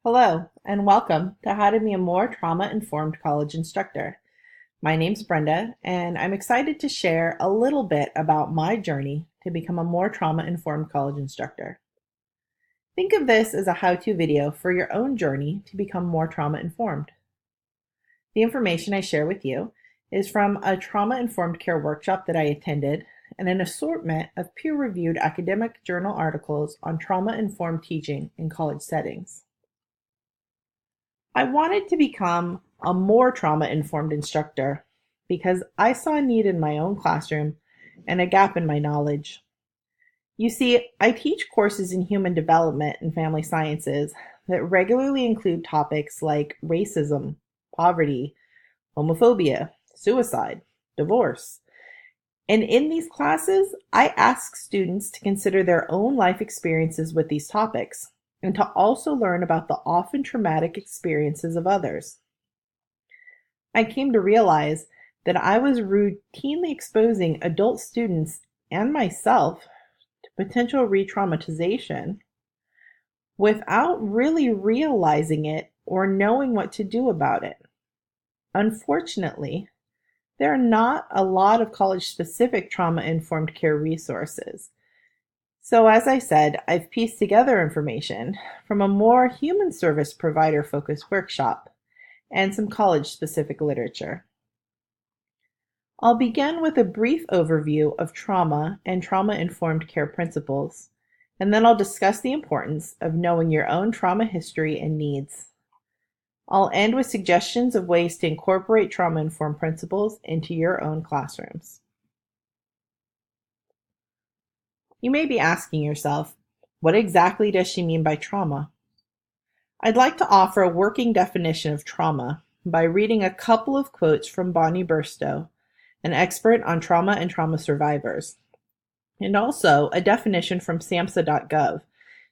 Hello, and welcome to How to Be a More Trauma-Informed College Instructor. My name's Brenda, and I'm excited to share a little bit about my journey to become a more trauma-informed college instructor. Think of this as a how-to video for your own journey to become more trauma-informed. The information I share with you is from a trauma-informed care workshop that I attended and an assortment of peer-reviewed academic journal articles on trauma-informed teaching in college settings. I wanted to become a more trauma-informed instructor because I saw a need in my own classroom and a gap in my knowledge. You see, I teach courses in human development and family sciences that regularly include topics like racism, poverty, homophobia, suicide, divorce. And in these classes, I ask students to consider their own life experiences with these topics and to also learn about the often traumatic experiences of others. I came to realize that I was routinely exposing adult students and myself to potential re-traumatization without really realizing it or knowing what to do about it. Unfortunately, there are not a lot of college-specific trauma-informed care resources. So as I said, I've pieced together information from a more human service provider focused workshop and some college specific literature. I'll begin with a brief overview of trauma and trauma-informed care principles, and then I'll discuss the importance of knowing your own trauma history and needs. I'll end with suggestions of ways to incorporate trauma-informed principles into your own classrooms. You may be asking yourself, what exactly does she mean by trauma? I'd like to offer a working definition of trauma by reading a couple of quotes from Bonnie Burstow, an expert on trauma and trauma survivors, and also a definition from SAMHSA.gov.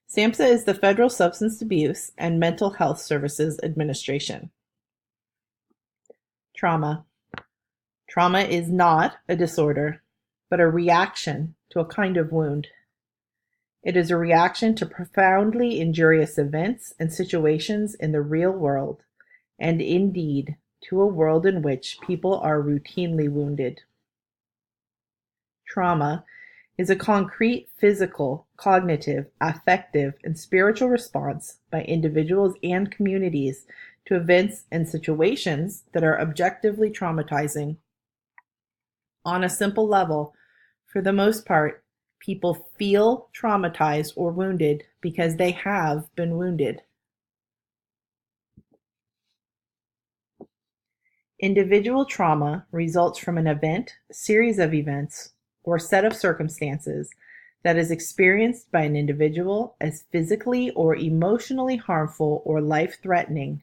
SAMHSA is the Federal Substance Abuse and Mental Health Services Administration. Trauma. Trauma is not a disorder, but a reaction to a kind of wound. It is a reaction to profoundly injurious events and situations in the real world, and indeed to a world in which people are routinely wounded. Trauma is a concrete physical, cognitive, affective, and spiritual response by individuals and communities to events and situations that are objectively traumatizing. On a simple level, for the most part, people feel traumatized or wounded because they have been wounded. Individual trauma results from an event, series of events, or set of circumstances that is experienced by an individual as physically or emotionally harmful or life-threatening,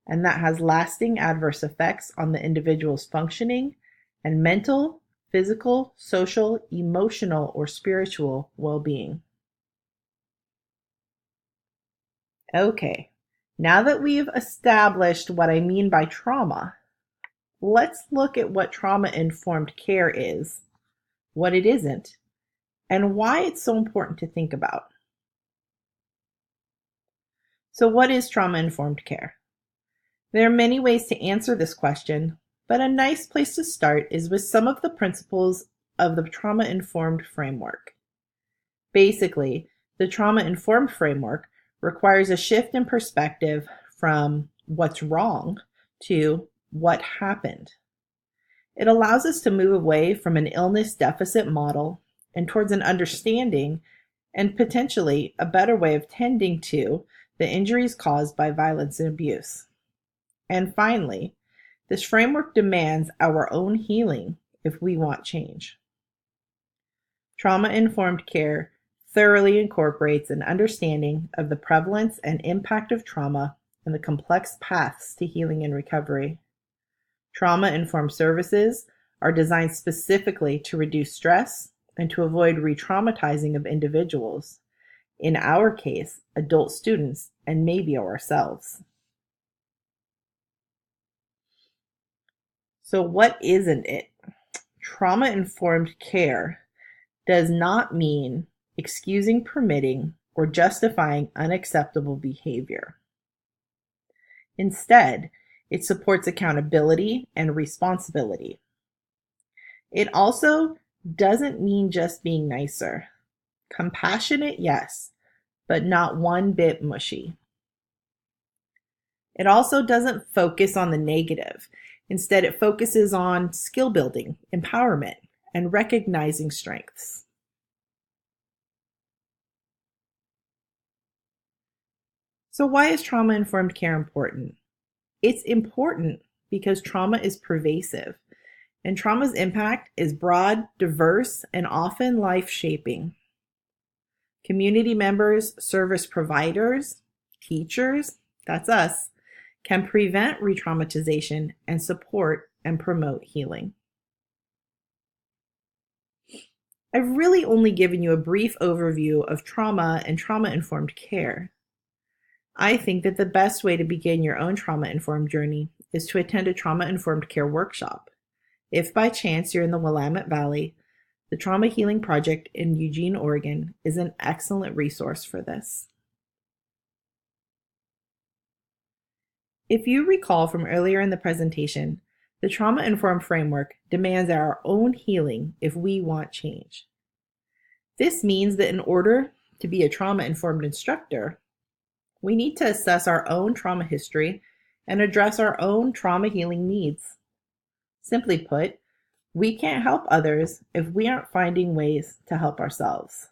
and that has lasting adverse effects on the individual's functioning and mental, physical, social, emotional, or spiritual well-being. Okay, now that we've established what I mean by trauma, let's look at what trauma-informed care is, what it isn't, and why it's so important to think about. So what is trauma-informed care? There are many ways to answer this question, but a nice place to start is with some of the principles of the trauma-informed framework. Basically, the trauma-informed framework requires a shift in perspective from what's wrong to what happened. It allows us to move away from an illness deficit model and towards an understanding and potentially a better way of tending to the injuries caused by violence and abuse. And finally, this framework demands our own healing if we want change. Trauma-informed care thoroughly incorporates an understanding of the prevalence and impact of trauma and the complex paths to healing and recovery. Trauma-informed services are designed specifically to reduce stress and to avoid re-traumatizing of individuals, in our case, adult students and maybe ourselves. So what isn't it? Trauma-informed care does not mean excusing, permitting, or justifying unacceptable behavior. Instead, it supports accountability and responsibility. It also doesn't mean just being nicer. Compassionate, yes, but not one bit mushy. It also doesn't focus on the negative. Instead, it focuses on skill building, empowerment, and recognizing strengths. So why is trauma-informed care important? It's important because trauma is pervasive, and trauma's impact is broad, diverse, and often life-shaping. Community members, service providers, teachers, that's us, can prevent re-traumatization and support and promote healing. I've really only given you a brief overview of trauma and trauma-informed care. I think that the best way to begin your own trauma-informed journey is to attend a trauma-informed care workshop. If by chance you're in the Willamette Valley, the Trauma Healing Project in Eugene, Oregon is an excellent resource for this. If you recall from earlier in the presentation, the trauma-informed framework demands our own healing if we want change. This means that in order to be a trauma-informed instructor, we need to assess our own trauma history and address our own trauma healing needs. Simply put, we can't help others if we aren't finding ways to help ourselves.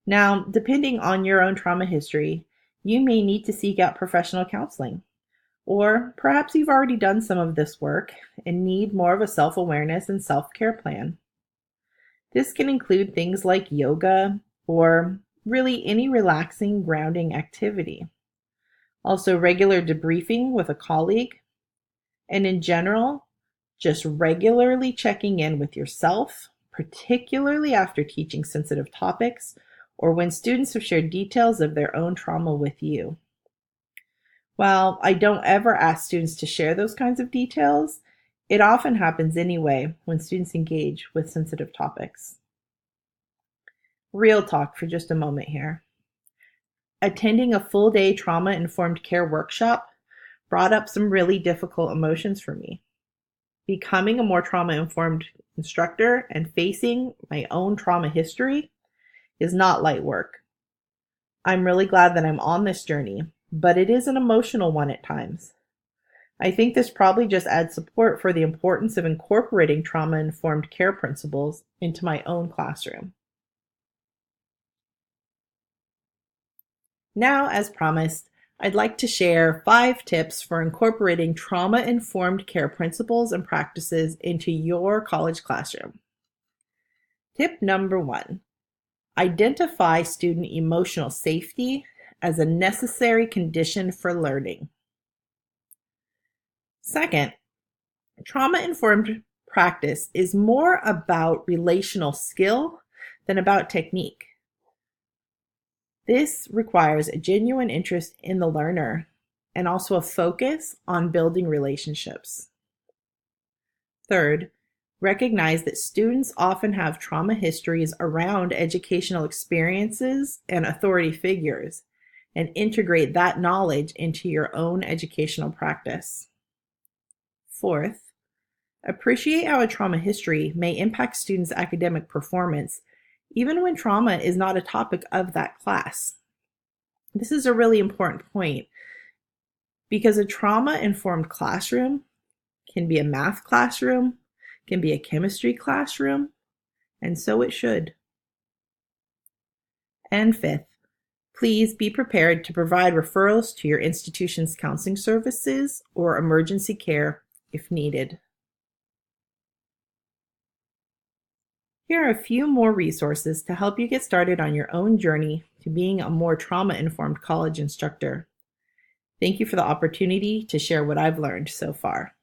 Now, depending on your own trauma history, you may need to seek out professional counseling. Or perhaps you've already done some of this work and need more of a self-awareness and self-care plan. This can include things like yoga or really any relaxing, grounding activity. Also, regular debriefing with a colleague, and in general, just regularly checking in with yourself, particularly after teaching sensitive topics or when students have shared details of their own trauma with you. While I don't ever ask students to share those kinds of details, it often happens anyway when students engage with sensitive topics. Real talk for just a moment here. Attending a full-day trauma-informed care workshop brought up some really difficult emotions for me. Becoming a more trauma-informed instructor and facing my own trauma history is not light work. I'm really glad that I'm on this journey, but it is an emotional one at times. I think this probably just adds support for the importance of incorporating trauma-informed care principles into my own classroom. Now, as promised, I'd like to share 5 tips for incorporating trauma-informed care principles and practices into your college classroom. Tip number 1, identify student emotional safety as a necessary condition for learning. Second, trauma-informed practice is more about relational skill than about technique. This requires a genuine interest in the learner and also a focus on building relationships. Third, recognize that students often have trauma histories around educational experiences and authority figures, and integrate that knowledge into your own educational practice. Fourth, appreciate how a trauma history may impact students' academic performance, even when trauma is not a topic of that class. This is a really important point because a trauma-informed classroom can be a math classroom, can be a chemistry classroom, and so it should. And fifth, please be prepared to provide referrals to your institution's counseling services or emergency care if needed. Here are a few more resources to help you get started on your own journey to being a more trauma-informed college instructor. Thank you for the opportunity to share what I've learned so far.